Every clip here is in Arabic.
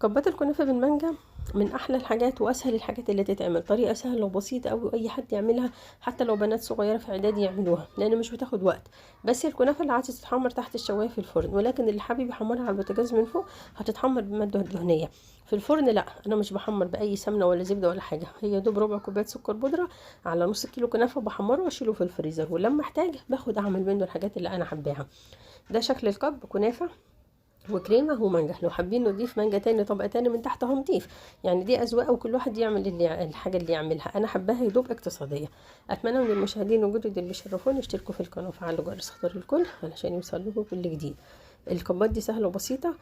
كبات الكنافه بالمانجا من احلى الحاجات واسهل الحاجات اللي تتعمل، طريقه سهله وبسيطه قوي، واي حد يعملها، حتى لو بنات صغيره في اعدادي يعملوها لان مش بتاخد وقت. بس الكنافه اللي عايزه تتحمر تحت الشوايه في الفرن، ولكن اللي حابب يحمرها على البوتاجاز من فوق هتتحمر بماده دهنيه. في الفرن لا، انا مش بحمر باي سمنه ولا زبده ولا حاجه، هي دوب ربع كوبايه سكر بودره على نص كيلو كنافه، بحمره واشيله في الفريزر، ولما احتاج باخد اعمل منه الحاجات اللي انا حباها. ده شكل الكب: كنافه وكريمه ومانجا. لو حابين نضيف مانجا تاني طبقه تاني من تحت هنضيف، يعني دي اذواق وكل واحد يعمل الحاجه اللي يعملها. انا حباها يدوب اقتصاديه. اتمنى من المشاهدين الجدد اللي بيشرفوني يشتركوا في القناه وفعلوا جرس خطر الكل علشان يوصل لكم كل جديد. الكبات دي سهله وبسيطه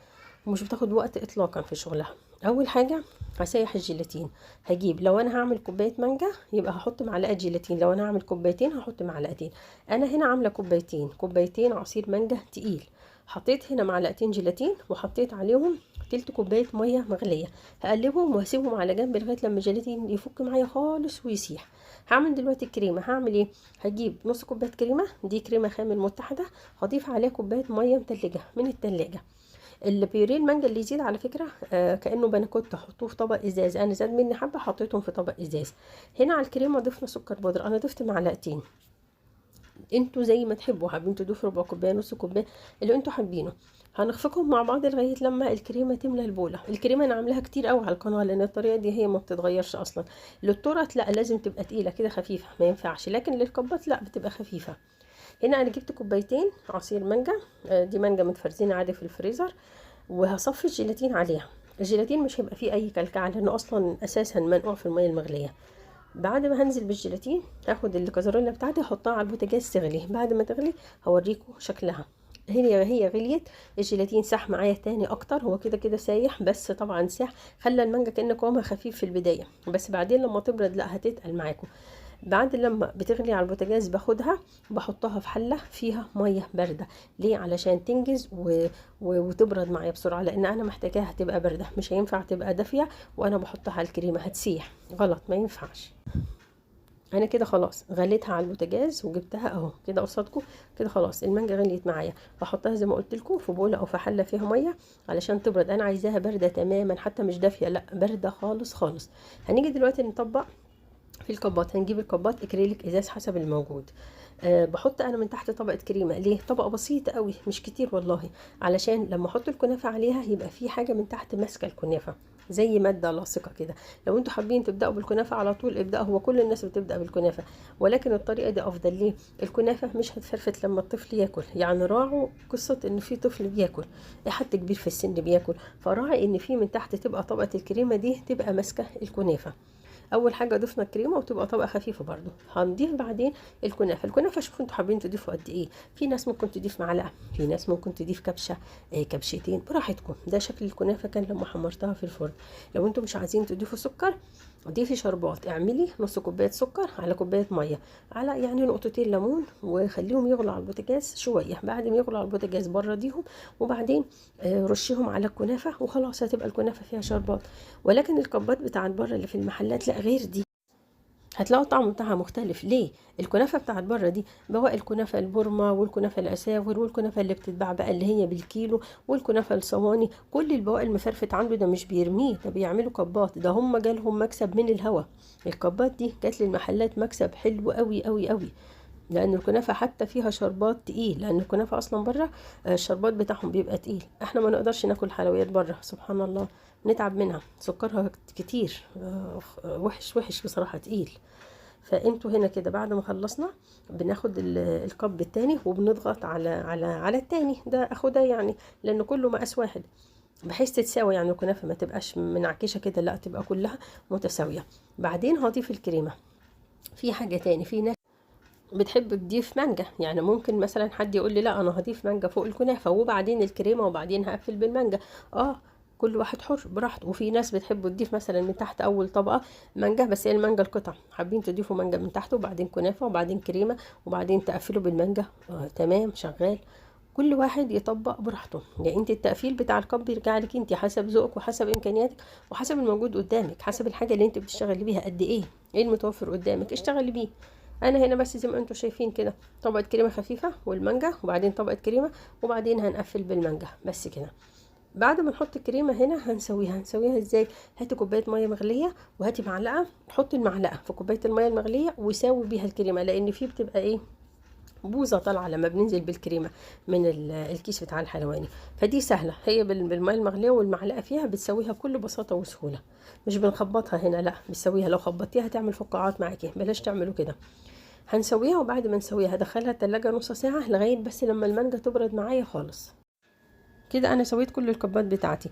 ومش بتاخد وقت اطلاقا في شغلها. اول حاجه هسيح الجيلاتين. هجيب، لو انا هعمل كوبايه مانجا يبقى هحط معلقه جيلاتين، لو انا هعمل كوبايتين هحط معلقتين. انا هنا عامله كوبايتين عصير مانجا تقيل. حطيت هنا معلقتين جيلاتين وحطيت عليهم تلت كوبايه ميه مغليه. هقلبهم وهسيبهم على جنب لغايه لما الجيلاتين يفك معايا خالص ويسيح. هعمل دلوقتي الكريمه. هعمل ايه؟ هجيب نص كوبايه كريمه، دي كريمه خامل متحده، هضيف عليها كوبايه ميه متلجه من التلاجة. البيوريه المانجا اللي يزيد على فكره كانه بنكوت، احطوه في طبق ازاز، انا زاد مني حبه حطيتهم في طبق ازاز. هنا على الكريمه ضفنا سكر بودره، انا ضفت معلقتين، انتوا زي ما تحبوا، حابين تضيفوا ربع كوبايه نص كوبايه اللي انتوا حابينه. هنخفقهم مع بعض لغايه لما الكريمه تملى البوله. الكريمه انا عاملاها كتير قوي على القناه لان الطريقه دي هي ما بتتغيرش اصلا. للتورت لا، لازم تبقى تقيله كده خفيفه، ما ينفعش، لكن للكبات لا، بتبقى خفيفه. هنا انا جبت كوبايتين عصير مانجا، دي مانجا متفرزينه عادي في الفريزر، وهصفي الجيلاتين عليها. الجيلاتين مش هيبقى فيه اي كلكعه لانه اصلا اساسا منقوع في الميه المغليه. بعد ما هنزل بالجيلاتين هاخد الكازرونه بتاعتي احطها على البوتاجاز تغلي. بعد ما تغلي هوريكم شكلها. هي غليت، الجيلاتين ساح معايا تاني اكتر، هو كده كده سايح بس طبعا ساح، خلى المانجا كأن قوامها خفيف في البدايه، بس بعدين لما تبرد لا هتتقل معاكم. بعد لما بتغلي على البوتاجاز باخدها بحطها في حله فيها ميه بارده. ليه؟ علشان تنجز وتبرد معايا بسرعه، لان انا محتاجاها تبقى بارده، مش هينفع تبقى دافيه وانا بحطها على الكريمه هتسيح، غلط، ما ينفعش. انا كده خلاص غليتها على البوتاجاز وجبتها اهو كده قصادكم. كده خلاص المانجا غليت معايا، هحطها زي ما قلت لكم في بوله او في حله فيها ميه علشان تبرد. انا عايزاها بارده تماما، حتى مش دافيه، لا بارده خالص خالص. هنيجي دلوقتي نطبق في الكبات. هنجيب الكبات اكريليك ازاز حسب الموجود. بحط انا من تحت طبقه كريمه. ليه؟ طبقه بسيطه قوي مش كتير والله، علشان لما احط الكنافه عليها يبقى في حاجه من تحت ماسكه الكنافه زي ماده لاصقه كده. لو انتوا حابين تبداوا بالكنافه على طول ابداوا، هو كل الناس بتبدا بالكنافه، ولكن الطريقه دي افضل. ليه؟ الكنافه مش هتفرفت لما الطفل ياكل، يعني راعوا قصه ان في طفل بياكل، حد كبير في السن بياكل، فراعي ان في من تحت تبقى طبقه الكريمه دي تبقى ماسكه الكنافه. اول حاجه ضفنا الكريمه وتبقى طبقه خفيفه برضو. هنضيف بعدين الكنافه شوفوا انتوا حابين تضيفوا قد ايه. في ناس ممكن تضيف معلقه، في ناس ممكن تضيف كبشه، كبشتين، براحتكم. ده شكل الكنافه كان لما حمرتها في الفرن. لو انتوا مش عايزين تضيفوا سكر ضيفي شربات، اعملي نص كوبايه سكر على كوبايه ميه على يعني نقطتين ليمون، وخليهم يغلوا على البوتاجاز شويه. بعد ما يغلوا على البوتاجاز برديهم، وبعدين رشيهم على الكنافه وخلاص هتبقى الكنافه فيها شربات. ولكن الكبات بتاعت بره اللي في المحلات لا، غير دي، هتلاقوا الطعم بتاعها مختلف. ليه؟ الكنافه بتاعت بره دي بواقي الكنافه البورما والكنافه الاساور والكنافه اللي بتتباع بقى اللي هي بالكيلو والكنافه الصواني، كل البواقي المفرفت عنده ده مش بيرميه، ده بيعملوا كبات. ده هم جالهم مكسب من الهوا. الكبات دي جات للمحلات مكسب حلو قوي قوي قوي، لان الكنافه حتى فيها شربات تقيل، لان الكنافه اصلا بره الشربات بتاعهم بيبقى تقيل. احنا ما نقدرش ناكل حلويات بره سبحان الله، نتعب منها، سكرها كتير، وحش وحش بصراحه، تقيل. فانتوا هنا كده بعد ما خلصنا بناخد الكب التاني وبنضغط على التاني ده، اخدها يعني لان كله مقاس واحد بحيث تتساوي، يعني الكنافه ما تبقاش منعكشه كده، لا تبقى كلها متساويه. بعدين هضيف الكريمه. في حاجه تاني، في ناس بتحب تضيف مانجا، يعني ممكن مثلا حد يقول لي لا انا هضيف مانجا فوق الكنافه وبعدين الكريمه وبعدين هقفل بالمانجا. اه، كل واحد حر براحته. وفي ناس بتحب تضيف مثلا من تحت اول طبقه مانجا، بس هي المانجا القطع، حابين تضيفوا مانجا من تحت وبعدين كنافه وبعدين كريمه وبعدين تقفلوا بالمانجا، تمام شغال. كل واحد يطبق براحته، يعني انت التقفيل بتاع الكب يرجع لك انت، حسب ذوقك وحسب امكانياتك وحسب الموجود قدامك، حسب الحاجه اللي انت بتشتغلي بيها قد ايه، ايه المتوفر قدامك اشتغلي بيه. انا هنا بس زي ما انتم شايفين كده طبقه كريمه خفيفه والمانجا، وبعدين طبقه كريمه، وبعدين هنقفل بالمانجا بس كده. بعد ما نحط الكريمه هنا هنسويها ازاي؟ هاتي كوبايه ميه مغليه وهاتي معلقه، حطي المعلقه في كوبايه الميه المغليه وساوي بيها الكريمه، لان في بتبقى ايه، بوظه طالعه لما بننزل بالكريمه من الكيس بتاع الحلواني. فدي سهله، هي بالميه المغليه والمعلقه فيها بتسويها بكل بساطه وسهوله، مش بنخبطها هنا، لا بتسويها، لو خبطتيها هتعمل فقاعات معاكي، بلاش تعملوا كده. هنسويها، وبعد ما نسويها هدخلها التلاجة نص ساعه لغايه بس لما المانجا تبرد معايا خالص. كده انا سويت كل الكبات بتاعتي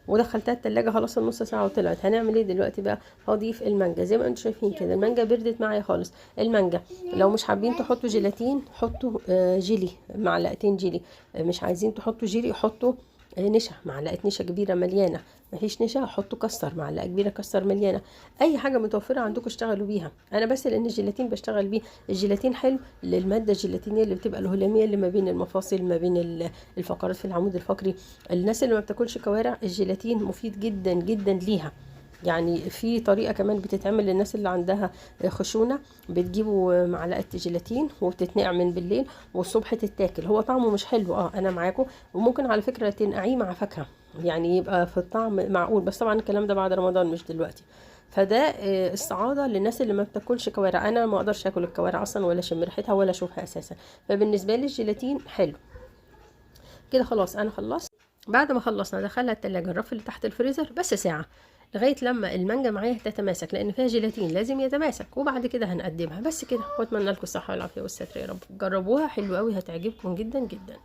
ودخلتها التلاجة خلاص النص ساعة وطلعت. هنعمل ايه دلوقتي بقى؟ هضيف المانجا زي ما انتم شايفين كده، المانجا بردت معايا خالص. المانجا لو مش حابين تحطوا جيلاتين حطوا جيلي، معلقتين جيلي. مش عايزين تحطوا جيلي حطوا نشا، معلقة نشا كبيرة مليانة. مفيش نشا حطوا كستر، معلقة كبيرة كستر مليانة. اي حاجة متوفرة عندكم اشتغلوا بيها، انا بس لان الجيلاتين بشتغل بيه. الجيلاتين حلو للمادة الجيلاتينية اللي بتبقى الهلامية اللي ما بين المفاصل، ما بين الفقرات في العمود الفقري. الناس اللي ما بتاكلش كوارع الجيلاتين مفيد جدا جدا ليها. يعني في طريقة كمان بتتعمل للناس اللي عندها خشونة، بتجيبوا معلقة جيلاتين وبتتنقع من بالليل والصبح تتاكل. هو طعمه مش حلو، انا معاكم، وممكن على فكرة تنقعيه مع فاكهة يعني يبقى في الطعم معقول، بس طبعا الكلام ده بعد رمضان مش دلوقتي. فده استعاضة للناس اللي ما بتاكلش كوارع. انا ما اقدرش اكل الكوارع اصلا، ولا اشم ريحتها ولا اشوفها اساسا، فبالنسبة لي الجيلاتين حلو. كده خلاص انا خلصت. بعد ما خلصنا دخلها التلاجة الرف اللي تحت الفريزر بس ساعة، لغاية لما المانجا معايا تتماسك، لان فيها جيلاتين لازم يتماسك، وبعد كده هنقدمها بس كده. واتمنى لكم الصحة والعافية والستر يا رب. جربوها حلوة قوي، هتعجبكم جدا جدا.